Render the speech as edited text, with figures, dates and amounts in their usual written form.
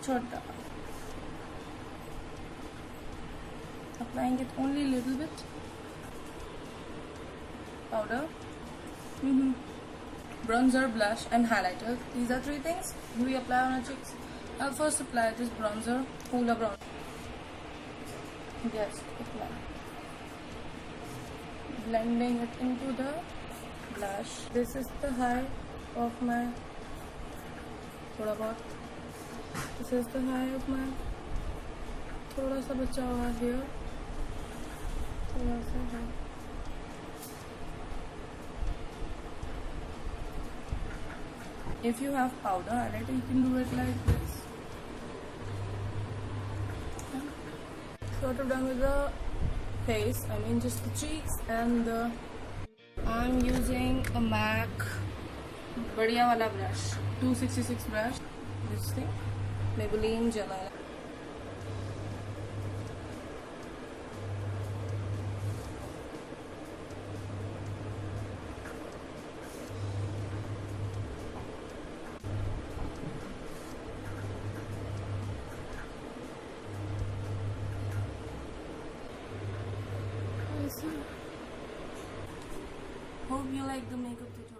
chota. Applying it only a little bit. Powder, bronzer, blush and highlighter. These are three things we apply on our cheeks. I'll first apply this bronzer, Hoola bronzer. Yes, apply. Blending it into the blush. This is the high of my thoda bahut. This is the high of my thoda sa bacha hua here. Thoda sa high. If you have powder highlighter, you can do it like this. Sort of done with the face, I mean just the cheeks and the. I'm using a MAC Badhiya wala brush, 266 brush. This thing, Maybelline Gel Eyeliner. Hope you like the makeup tutorial.